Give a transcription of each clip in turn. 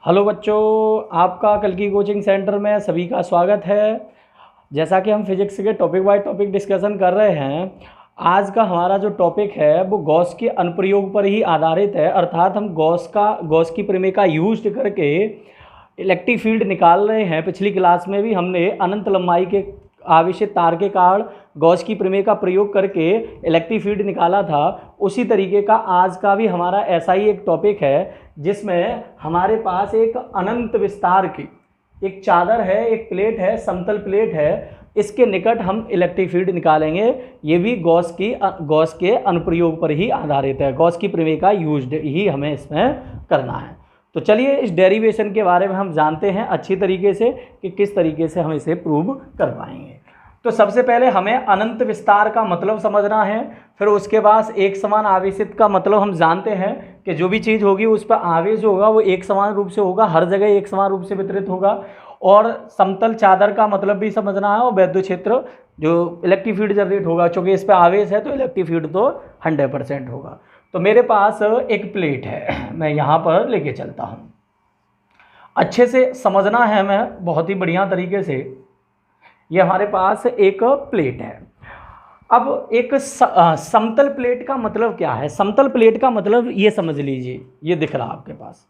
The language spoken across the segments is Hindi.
हेलो बच्चों, आपका कल की कोचिंग सेंटर में सभी का स्वागत है। जैसा कि हम फिजिक्स के टॉपिक बाय टॉपिक डिस्कशन कर रहे हैं, आज का हमारा जो टॉपिक है वो गॉस के अनुप्रयोग पर ही आधारित है। अर्थात हम गॉस की प्रमेय का यूज करके इलेक्ट्रिक फील्ड निकाल रहे हैं। पिछली क्लास में भी हमने अनंत लंबाई के आवेशित तार के कारण गॉस की प्रमेय का प्रयोग करके इलेक्ट्रिक फील्ड निकाला था। उसी तरीके का आज का भी हमारा ऐसा ही एक टॉपिक है, जिसमें हमारे पास एक अनंत विस्तार की एक चादर है, एक प्लेट है, समतल प्लेट है। इसके निकट हम इलेक्ट्रिक फील्ड निकालेंगे। ये भी गॉस के अनुप्रयोग पर ही आधारित है। गॉस की प्रमेय का यूज ही हमें इसमें करना है। तो चलिए इस डेरिवेशन के बारे में हम जानते हैं अच्छी तरीके से कि किस तरीके से हम इसे प्रूव कर पाएंगे। तो सबसे पहले हमें अनंत विस्तार का मतलब समझना है। फिर उसके बाद एक समान आवेशित का मतलब हम जानते हैं कि जो भी चीज़ होगी उस पर आवेश होगा वो एक समान रूप से होगा, हर जगह एक समान रूप से वितरित होगा। और समतल चादर का मतलब भी समझना है। और वैद्युत क्षेत्र जो इलेक्ट्रिक फील्ड जनरेट होगा, चूँकि इस पर आवेश है तो इलेक्ट्रिक फील्ड तो 100% होगा। तो मेरे पास एक प्लेट है, मैं यहाँ पर लेके चलता हूँ। अच्छे से समझना है हमें बहुत ही बढ़िया तरीके से। ये हमारे पास एक प्लेट है। अब एक समतल प्लेट का मतलब क्या है? समतल प्लेट का मतलब ये समझ लीजिए, ये दिख रहा आपके पास,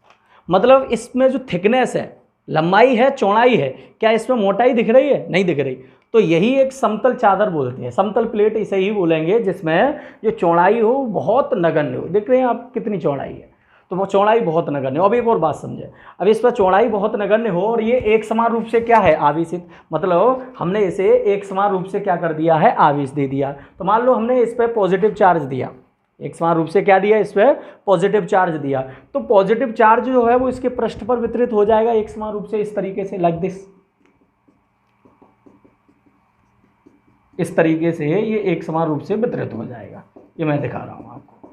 मतलब इसमें जो थिकनेस है, लंबाई है, चौड़ाई है, क्या इसमें मोटाई दिख रही है? नहीं दिख रही। तो यही एक समतल चादर बोलते हैं। समतल प्लेट इसे ही बोलेंगे जिसमें जो चौड़ाई हो बहुत नगण्य हो। देख रहे हैं आप कितनी चौड़ाई है, तो वो चौड़ाई बहुत नगण्य हो। अब एक और बात समझे, अब इस पर चौड़ाई बहुत नगण्य हो और ये एक समान रूप से क्या है? आवेशित। मतलब हमने इसे एक समान रूप से क्या कर दिया है? आवेश दे दिया। तो मान लो हमने इस पर पॉजिटिव चार्ज दिया, एक समान रूप से क्या दिया? इस पर पॉजिटिव चार्ज दिया। तो पॉजिटिव चार्ज जो है वो इसके पृष्ठ पर वितरित हो जाएगा एक समान रूप से, इस तरीके से, लाइक दिस। इस तरीके से ये एक समान रूप से वितरित हो जाएगा। ये मैं दिखा रहा हूँ आपको,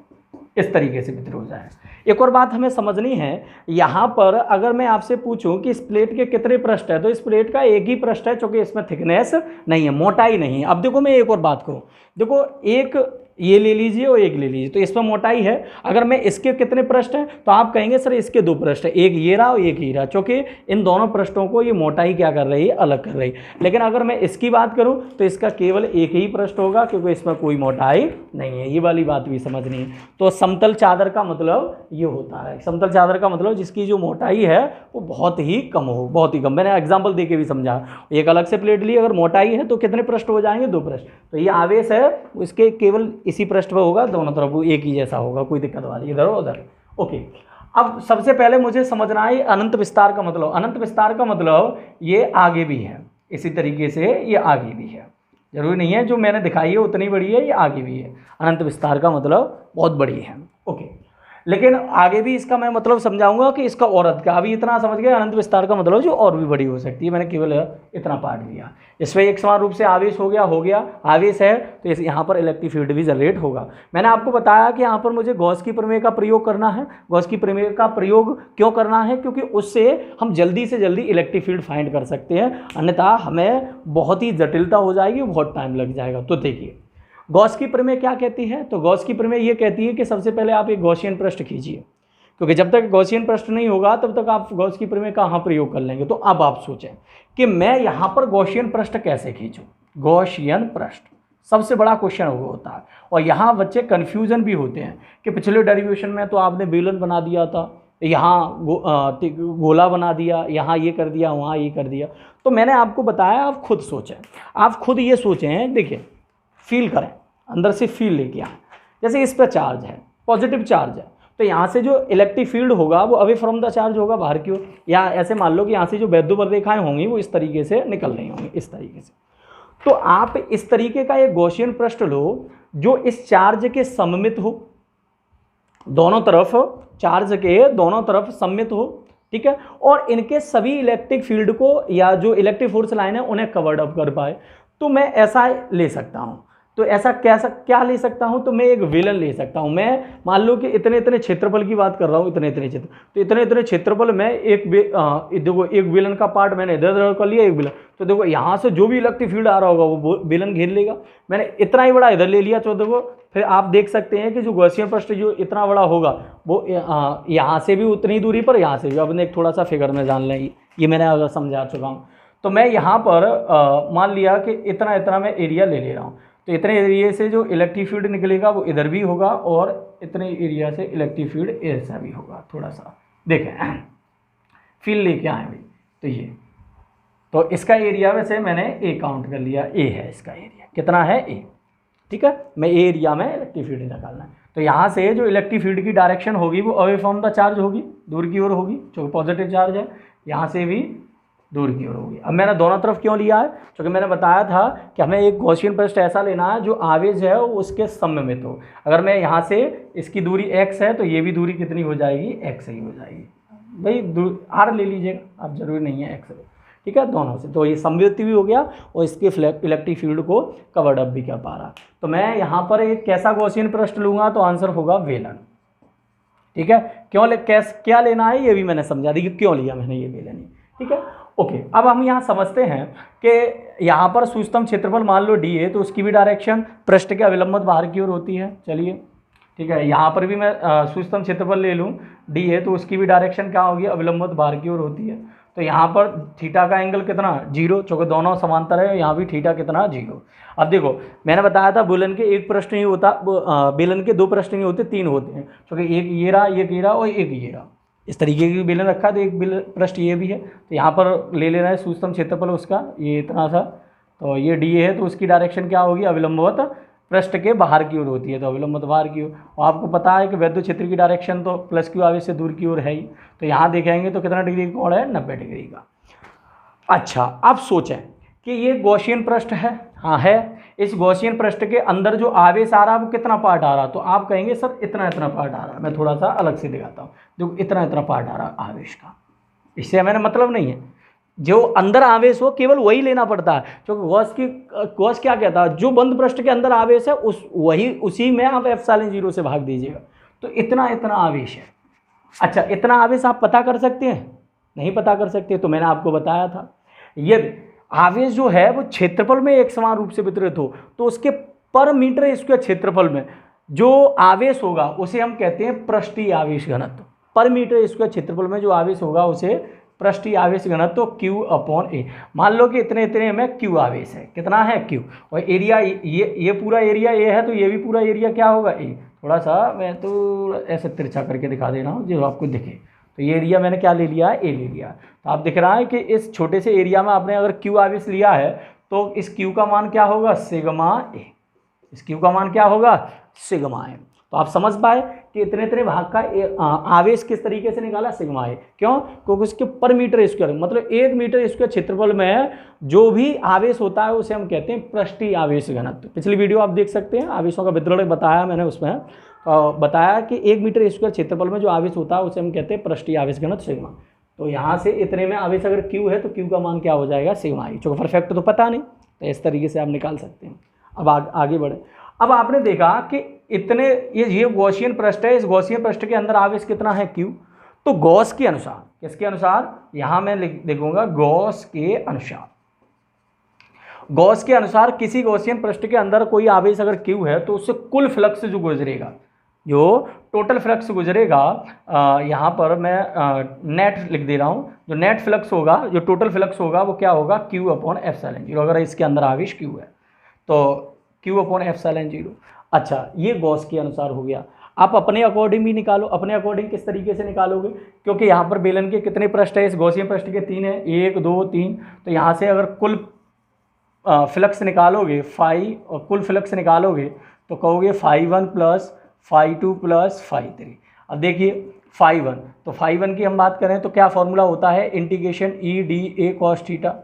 इस तरीके से वितरित हो जाएगा। एक और बात हमें समझनी है, यहाँ पर अगर मैं आपसे पूछूं कि इस प्लेट के कितने पृष्ठ है, तो इस प्लेट का एक ही पृष्ठ है, क्योंकि इसमें थिकनेस नहीं है, मोटाई नहीं है। अब देखो मैं एक और बात कहूँ, देखो एक ये ले लीजिए और एक ले लीजिए, तो इसमें मोटाई है। अगर मैं इसके कितने पृष्ठ हैं तो आप कहेंगे सर इसके 2 पृष्ठ है, एक ये रहा और एक ये रहा, क्योंकि इन दोनों पृष्ठों को ये मोटाई क्या कर रही है? अलग कर रही है। लेकिन अगर मैं इसकी बात करूं तो इसका केवल एक ही पृष्ठ होगा, क्योंकि इसमें कोई मोटाई नहीं है। ये वाली बात भी समझनी है। तो समतल चादर का मतलब ये होता है। समतल चादर का मतलब जिसकी जो मोटाई है वो बहुत ही कम हो, बहुत ही कम। मैंने एग्जाम्पल दे के भी समझा। एक अलग से प्लेट ली, अगर मोटाई है तो कितने पृष्ठ हो जाएंगे? 2 पृष्ठ। तो ये आवेश है इसके केवल इसी पृष्ठ पर होगा, दोनों तरफ वो एक ही जैसा होगा, कोई दिक्कत वाली इधर और उधर। ओके, अब सबसे पहले मुझे समझना है अनंत विस्तार का मतलब। अनंत विस्तार का मतलब ये आगे भी है, इसी तरीके से ये आगे भी है। जरूरी नहीं है जो मैंने दिखाई है उतनी बड़ी है, ये आगे भी है। अनंत विस्तार का मतलब बहुत बड़ी है। ओके, लेकिन आगे भी इसका मैं मतलब समझाऊंगा कि इसका और अधिक। अभी इतना समझ गए अनंत विस्तार का मतलब जो और भी बड़ी हो सकती है। मैंने केवल इतना पार्ट लिया। इसमें एक समान रूप से आवेश हो गया आवेश है तो यहाँ पर इलेक्ट्रिक फील्ड भी जनरेट होगा। मैंने आपको बताया कि यहाँ पर मुझे गॉस की प्रमेय का प्रयोग करना है। गॉस की प्रमेय का प्रयोग क्यों करना है? क्योंकि उससे हम जल्दी से जल्दी इलेक्ट्रिक फील्ड फाइंड कर सकते हैं, अन्यथा हमें बहुत ही जटिलता हो जाएगी, बहुत टाइम लग जाएगा। तो देखिए गॉस की प्रमेय क्या कहती है? तो गॉस की प्रमेय ये कहती है कि सबसे पहले आप एक गॉसियन पृष्ठ खींचिए, क्योंकि जब तक गॉसियन पृष्ठ नहीं होगा तब तक आप गॉस की प्रमेय कहाँ प्रयोग कर लेंगे। तो अब आप सोचें कि मैं यहाँ पर गॉसियन पृष्ठ कैसे खींचूँ। गॉसियन पृष्ठ सबसे बड़ा क्वेश्चन होता है, और यहाँ बच्चे कन्फ्यूजन भी होते हैं कि पिछले डेरिवेशन में तो आपने बेलन बना दिया था, यहाँ गोला बना दिया, यहाँ ये कर दिया, वहाँ ये कर दिया। तो मैंने आपको बताया, आप खुद सोचें, आप खुद ये सोचें, देखिए फील करें, अंदर से फील लेके आए। जैसे इस पर चार्ज है, पॉजिटिव चार्ज है, तो यहाँ से जो इलेक्ट्रिक फील्ड होगा वो अवे फ्रॉम द चार्ज होगा बाहर की ओर। या ऐसे मान लो कि यहाँ से जो वैद्युत रेखाएं होंगी वो इस तरीके से निकल रही होंगी, इस तरीके से। तो आप इस तरीके का एक गॉसियन पृष्ठ लो जो इस चार्ज के सममित हो, दोनों तरफ चार्ज के दोनों तरफ सममित हो, ठीक है, और इनके सभी इलेक्ट्रिक फील्ड को या जो इलेक्ट्रिक फोर्स लाइन है उन्हें कवर्ड अप कर पाए। तो मैं ऐसा ले सकता हूँ। तो ऐसा क्या ले सकता हूँ? तो मैं एक विलन ले सकता हूँ। मैं मान लो कि इतने इतने क्षेत्रफल की बात कर रहा हूँ, इतने इतने क्षेत्र, तो इतने इतने क्षेत्रफल में देखो एक विलन का पार्ट मैंने इधर उधर कर लिया, एक विलन। तो देखो यहाँ से जो भी इलेक्ट्रिक फील्ड आ रहा होगा वो विलन घेर लेगा। मैंने इतना ही बड़ा इधर ले लिया, तो देखो फिर आप देख सकते हैं कि जो गॉसियन पृष्ठ जो इतना बड़ा होगा वो यहाँ से भी उतनी दूरी पर, यहाँ से भी। अब एक थोड़ा सा फिगर में जान लें, ये मैंने अगर समझा चुका हूँ। तो मैं यहाँ पर मान लिया कि इतना इतना मैं एरिया ले रहा हूँ, तो इतने एरिया से जो इलेक्ट्रिक फील्ड निकलेगा वो इधर भी होगा और इतने एरिया से इलेक्ट्रिक फील्ड ऐसा भी होगा। थोड़ा सा देखें, फील्ड लेके आए भाई, तो ये, तो इसका एरिया वैसे मैंने ए काउंट कर लिया, ए है इसका एरिया, कितना है ए, ठीक है। मैं ए एरिया में इलेक्ट्रिक फील्ड निकालना है, तो यहाँ से जो इलेक्ट्रिक फील्ड की डायरेक्शन होगी वो अवे फ्रॉम द चार्ज होगी, दूर की ओर होगी, क्योंकि पॉजिटिव चार्ज है, यहाँ से भी दूर की ओर होगी। अब मैंने दोनों तरफ क्यों लिया है, क्योंकि मैंने बताया था कि हमें एक गॉसियन पृष्ठ ऐसा लेना है जो आवेश है वो उसके सममित हो। अगर मैं यहाँ से इसकी दूरी x है तो ये भी दूरी कितनी हो जाएगी, x ही हो जाएगी भाई, r ले लीजिएगा आप, जरूरी नहीं है x, ठीक है, दोनों से। तो ये सममित भी हो गया और इसके इलेक्ट्रिक फील्ड को कवर्ड अप भी कर पा रहा। तो मैं यहाँ पर एक कैसा गॉसियन पृष्ठ लूँगा, तो आंसर होगा वेलन, ठीक है। क्या लेना है ये भी मैंने समझा दी कि क्यों लिया मैंने ये वेलन, ठीक है, ओके। अब हम यहाँ समझते हैं कि यहाँ पर सूक्ष्म क्षेत्रफल मान लो डी है, तो उसकी भी डायरेक्शन पृष्ठ के अविलंबित बाहर की ओर होती है। चलिए ठीक है, यहाँ पर भी मैं सूक्ष्म क्षेत्रफल ले लूँ, डी है, तो उसकी भी डायरेक्शन क्या होगी, अविलंबित बाहर की ओर होती है। तो यहाँ पर थीटा का एंगल कितना, 0, चूँकि दोनों समांतर है, यहाँ भी थीटा कितना, 0। अब देखो मैंने बताया था बेलन के एक पृष्ठ नहीं होता, बेलन के दो पृष्ठ नहीं होते, 3 होते हैं, क्योंकि एक ये रहा, एक ये रहा और एक ये रहा, इस तरीके की बेलन रखा, तो एक पृष्ठ ये भी है। तो यहाँ पर ले लेना है सूक्ष्म क्षेत्रफल उसका, ये इतना सा, तो ये डी है, तो उसकी डायरेक्शन क्या होगी, अविलंबवत पृष्ठ के बाहर की ओर होती है, तो अविलंबित बाहर की ओर। और आपको पता है कि वैद्युत क्षेत्र की डायरेक्शन तो प्लस क्यू आवेश से दूर की ओर है ही, तो यहाँ देखेंगे तो कितना डिग्री का कोण है, 90 डिग्री का। अच्छा, अब सोचें कि ये गॉसियन पृष्ठ है, हाँ है, इस गॉसियन पृष्ठ के अंदर जो आवेश आ रहा है वो कितना पार्ट आ रहा, तो आप कहेंगे सर इतना इतना पार्ट आ रहा है। मैं थोड़ा सा अलग से दिखाता हूँ, देखो इतना इतना पार्ट आ रहा है आवेश का, इससे हमें मतलब नहीं है, जो अंदर आवेश हो केवल वही लेना पड़ता है। क्योंकि गॉस क्या कहता है, जो बंद पृष्ठ के अंदर आवेश है उसी में आप एप्सिलॉन 0 से भाग दीजिएगा, तो इतना इतना आवेश है। अच्छा, इतना आवेश आप पता कर सकते हैं, नहीं पता कर सकते, तो मैंने आपको बताया था यदि आवेश जो है वो क्षेत्रफल में एक समान रूप से वितरित हो, तो उसके पर मीटर स्क्वायर क्षेत्रफल में जो आवेश होगा उसे हम कहते हैं पृष्ठीय आवेश घनत्व। पर मीटर स्क्वायर क्षेत्रफल में जो आवेश होगा उसे पृष्ठीय आवेश घनत्व Q/A। मान लो कि इतने इतने में Q आवेश है, कितना है Q, और एरिया ये पूरा एरिया A है, तो ये भी पूरा एरिया क्या होगा, A। थोड़ा सा मैं तो ऐसे तिरछा करके दिखा दे रहा हूँ जो आपको दिखे, तो ये एरिया मैंने क्या ले लिया है, A ले लिया। तो आप दिख रहा है कि इस छोटे से एरिया में आपने अगर Q आवेश लिया है तो इस Q का मान क्या होगा, सिग्मा A। इस Q का मान क्या होगा, सिग्मा A। तो आप समझ पाए कि इतने इतने भाग का आवेश किस तरीके से निकाला, सिग्मा A। क्यों, क्योंकि उसके पर मीटर स्क्वायर मतलब 1 मीटर स्क्वायर क्षेत्रफल में जो भी आवेश होता है उसे हम कहते हैं पृष्ठीय आवेश घनत्व। पिछली वीडियो आप देख सकते हैं, आवेशों का वितरण बताया मैंने, उसमें बताया कि 1 मीटर स्क्वायर क्षेत्रफल में जो आवेश होता है उसे हम कहते हैं पृष्ठीय आवेश घनत्व सिग्मा। तो यहाँ से इतने में आवेश अगर Q है तो Q का मान क्या हो जाएगा, सिग्मा A। चूँकि परफेक्ट तो पता नहीं, तो इस तरीके से आप निकाल सकते हैं। अब आगे बढ़े। अब आपने देखा कि इतने ये गॉसियन पृष्ठ है, इस गॉसियन पृष्ठ के अंदर आवेश कितना है, Q। तो गॉस के अनुसार, किसके अनुसार, यहाँ मैं लिखूंगा गॉस के अनुसार। गॉस के अनुसार किसी गॉसियन पृष्ठ के अंदर कोई आवेश अगर Q है तो उससे कुल फ्लक्स जो गुजरेगा, जो टोटल फ्लक्स गुजरेगा, यहाँ पर मैं नेट लिख दे रहा हूँ, जो नेट फ्लक्स होगा, जो टोटल फ्लक्स होगा वो क्या होगा, Q/ε0। अगर इसके अंदर आवेश Q है तो Q/ε0। अच्छा, ये गॉस के अनुसार हो गया। आप अपने अकॉर्डिंग भी निकालो। अपने अकॉर्डिंग किस तरीके से निकालोगे, क्योंकि यहाँ पर बेलन के कितने पृष्ठ है, इस गॉसियन पृष्ठ के 3 है, 1 2 3। तो यहाँ से अगर कुल फ्लक्स निकालोगे फाई, और कुल फ्लक्स निकालोगे तो कहोगे φ1 + φ2 + φ3। अब देखिए φ1, तो φ1 की हम बात करें तो क्या फॉर्मूला होता है, इंटीग्रेशन EdA cos थीटा,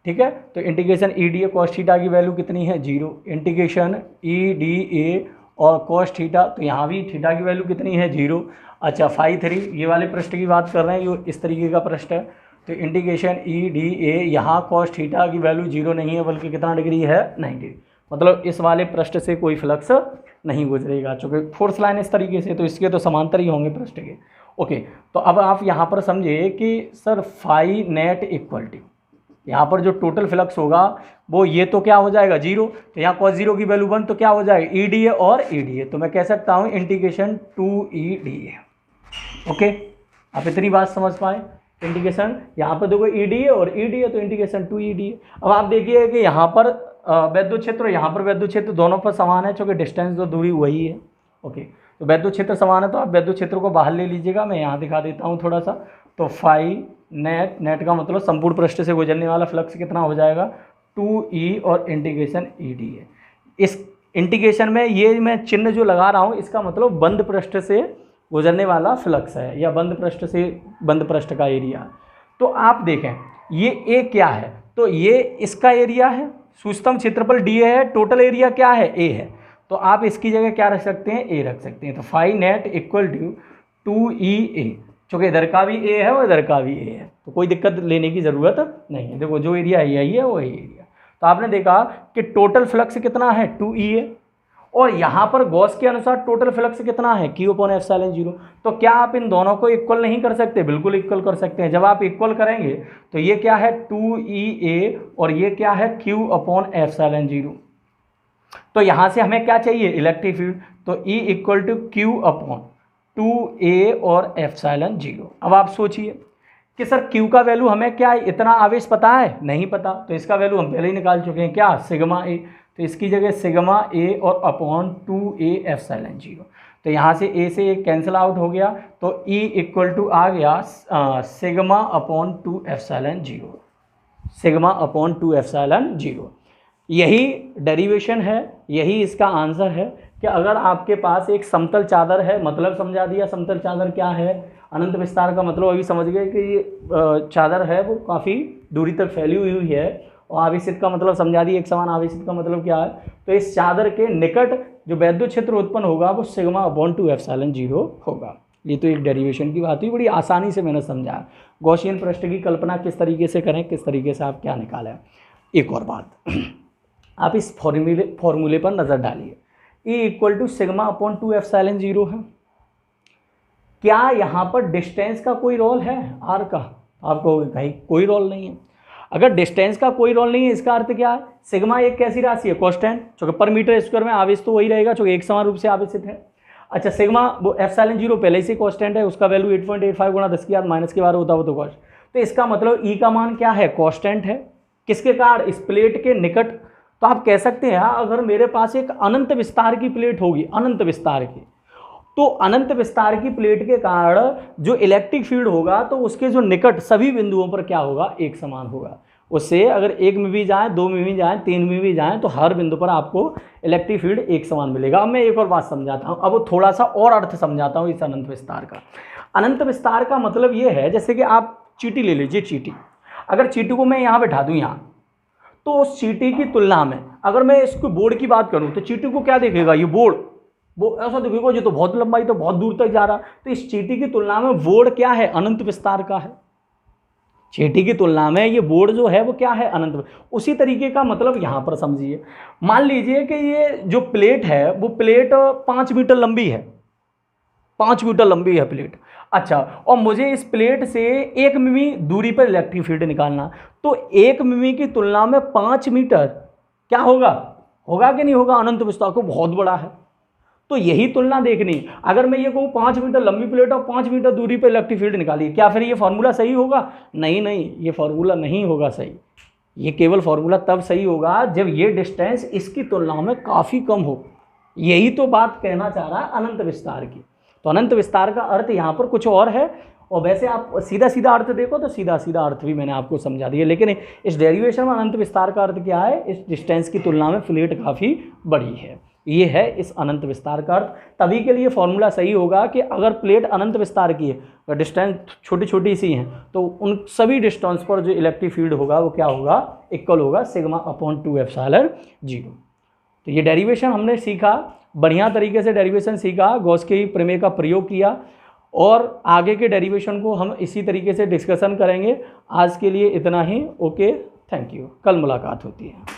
ठीक है। तो इंटीग्रेशन EdA cos थीटा की वैल्यू कितनी है, 0। इंटीग्रेशन EdA और cos थीटा, तो यहाँ भी थीटा की वैल्यू कितनी है, 0। अच्छा, φ3 ये वाले पृष्ठ की बात कर रहे हैं, ये इस तरीके का पृष्ठ है, तो इंटीग्रेशन EdA, यहाँ cos थीटा की वैल्यू 0 नहीं है, बल्कि कितना डिग्री है, 90। मतलब इस वाले पृष्ठ से कोई फ्लक्स नहीं गुजरेगा, चूँकि फोर्स लाइन इस तरीके से, तो इसके तो समांतर ही होंगे पृष्ठ के। ओके, तो अब आप यहाँ पर समझे कि सर φ नेट इक्वल टू, यहाँ पर जो टोटल फ्लक्स होगा वो ये तो क्या हो जाएगा 0, तो यहाँ cos 0 की वैल्यू 1 तो क्या हो जाएगा EDA और EDA, तो मैं कह सकता हूँ इंटीग्रेशन 2EDA। ओके, आप इतनी बात समझ पाए। इंटीग्रेशन यहाँ पर देखो EDA और EDA, तो इंटीग्रेशन 2EDA। अब आप देखिए कि यहाँ पर वैद्युत क्षेत्र और यहाँ पर वैद्युत क्षेत्र दोनों पर समान है, क्योंकि डिस्टेंस तो दूरी वही है। ओके, तो वैद्युत क्षेत्र समान है, तो आप वैद्युत क्षेत्र को बाहर ले लीजिएगा, मैं यहाँ दिखा देता हूँ थोड़ा सा। तो फाई नेट, नेट का मतलब संपूर्ण पृष्ठ से गुजरने वाला फ्लक्स कितना हो जाएगा 2E और इंटीग्रेशन EDA। इस इंटीग्रेशन में ये मैं चिन्ह जो लगा रहा हूँ इसका मतलब बंद पृष्ठ से गुजरने वाला फ्लक्स है, या बंद पृष्ठ से बंद पृष्ठ का एरिया। तो आप देखें ये ए क्या है, तो ये इसका एरिया है, सूक्ष्म क्षेत्रफल DA है, टोटल एरिया क्या है A है, तो आप इसकी जगह क्या रख सकते हैं A रख सकते हैं। तो phi net equal to 2EA, चूँकि इधर का भी A है और इधर का भी A है, तो कोई दिक्कत लेने की ज़रूरत नहीं है। देखो जो एरिया यही है वही एरिया। तो आपने देखा कि टोटल फ्लक्स कितना है 2EA, और यहाँ पर गॉस के अनुसार टोटल फ्लक्स कितना है Q/ε0। तो क्या आप इन दोनों को इक्वल नहीं कर सकते? बिल्कुल इक्वल कर सकते हैं। जब आप इक्वल करेंगे तो ये क्या है 2EA और ये क्या है Q/ε0। तो यहाँ से हमें क्या चाहिए इलेक्ट्रिक फील्ड, तो E इक्वल टू Q/2A और ε0। अब आप सोचिए कि सर Q का वैल्यू हमें क्या है, इतना आवेश पता है? नहीं पता, तो इसका वैल्यू हम पहले ही निकाल चुके हैं, क्या सिग्मा A। तो इसकी जगह सिग्मा A और अपॉन 2A ε0। तो यहाँ से A से एक कैंसिल आउट हो गया, तो E इक्वल टू आ गया सिग्मा अपॉन 2ε0, सिग्मा अपॉन 2ε0। यही डेरिवेशन है, यही इसका आंसर है कि अगर आपके पास एक समतल चादर है, मतलब समझा दिया समतल चादर क्या है, अनंत विस्तार का मतलब अभी समझ गए कि ये चादर है वो काफ़ी दूरी तक फैली हुई है, और आवेशित का मतलब समझा दिया, एक समान आवेशित का मतलब क्या है, तो इस चादर के निकट जो वैद्युत क्षेत्र उत्पन्न होगा वो सिग्मा अपॉन 2ε0 होगा। ये तो एक डेरिवेशन की बात हुई, बड़ी आसानी से मैंने समझा। गॉसियन पृष्ठ की कल्पना किस तरीके से करें, किस तरीके से आप क्या निकालें। एक और बात आप इस फॉर्मूले पर नज़र डालिए, E equal to sigma upon 2ε0 है। क्या यहाँ पर डिस्टेंस का कोई रोल है R का? आप कहोगे भाई कोई रोल नहीं है। अगर डिस्टेंस का कोई रोल नहीं है इसका अर्थ क्या है, सिग्मा एक कैसी राशि है कांस्टेंट, चूँकि पर मीटर स्क्वायर में आवेश तो वही रहेगा चूँकि एक समान रूप से आवेशित है। अच्छा सिग्मा वो ε0 पहले से कांस्टेंट है, उसका वैल्यू 8.85 गुणा 10⁻⁻⁻ होता है वो तो कॉस्ट। तो इसका मतलब E का मान क्या है कांस्टेंट है, किसके कारण, इस प्लेट के निकट। तो आप कह सकते हैं अगर मेरे पास एक अनंत विस्तार की प्लेट होगी, अनंत विस्तार की, तो अनंत विस्तार की प्लेट के कारण जो इलेक्ट्रिक फील्ड होगा तो उसके जो निकट सभी बिंदुओं पर क्या होगा, एक समान होगा। उससे अगर एक में भी जाएं, दो में भी जाएं, तीन में भी जाएं, तो हर बिंदु पर आपको इलेक्ट्रिक फील्ड एक समान मिलेगा। अब मैं एक और बात समझाता हूँ, अब वो थोड़ा सा और अर्थ समझाता हूँ इस अनंत विस्तार का। अनंत विस्तार का मतलब ये है, जैसे कि आप चींटी ले लीजिए, चींटी, अगर चींटी को मैं यहाँ बैठा दूँ यहाँ, तो उस चींटी की तुलना में अगर मैं इसको बोर्ड की बात करूँ तो चींटी को क्या देखेगा, ये बोर्ड वो ऐसा देखेगा जो तो बहुत लंबाई तो बहुत दूर तक जा रहा। तो इस चींटी की तुलना में बोर्ड क्या है, अनंत विस्तार का है। चींटी की तुलना में ये बोर्ड जो है वो क्या है, अनंत। उसी तरीके का मतलब यहाँ पर समझिए, मान लीजिए कि ये जो प्लेट है वो प्लेट 5 मीटर लंबी है, 5 मीटर लंबी है प्लेट। अच्छा, और मुझे इस प्लेट से 1 मिमी दूरी पर इलेक्ट्रिक फील्ड निकालना, तो 1 मिमी की तुलना में 5 मीटर क्या होगा, होगा कि नहीं होगा, अनंत विस्तार को बहुत बड़ा है। तो यही तुलना देखनी, अगर मैं ये कहूँ 5 मीटर लंबी प्लेट और 5 मीटर दूरी पर इलेक्ट्रिक फील्ड निकालिए, क्या फिर ये फार्मूला सही होगा? नहीं नहीं, ये फार्मूला नहीं होगा सही। ये केवल फार्मूला तब सही होगा जब ये डिस्टेंस इसकी तुलना में काफ़ी कम हो। यही तो बात कहना चाह रहा है अनंत विस्तार की। तो अनंत विस्तार का अर्थ यहाँ पर कुछ और है, और वैसे आप सीधा सीधा अर्थ देखो तो सीधा सीधा अर्थ भी मैंने आपको समझा दिया, लेकिन इस डेरिवेशन में अनंत विस्तार का अर्थ क्या है, इस डिस्टेंस की तुलना में प्लेट काफ़ी बड़ी है, ये है इस अनंत विस्तार का अर्थ। तभी के लिए फॉर्मूला सही होगा कि अगर प्लेट अनंत विस्तार की है, अगर डिस्टेंस छोटी छोटी सी हैं, तो उन सभी डिस्टेंस पर जो इलेक्ट्रिक फील्ड होगा वो क्या होगा, इक्वल होगा सिग्मा अपॉन 2ε0। तो ये डेरिवेशन हमने सीखा, बढ़िया तरीके से डेरिवेशन सीखा, गॉस के प्रमेय का प्रयोग किया, और आगे के डेरिवेशन को हम इसी तरीके से डिस्कशन करेंगे। आज के लिए इतना ही, ओके, थैंक यू, कल मुलाकात होती है।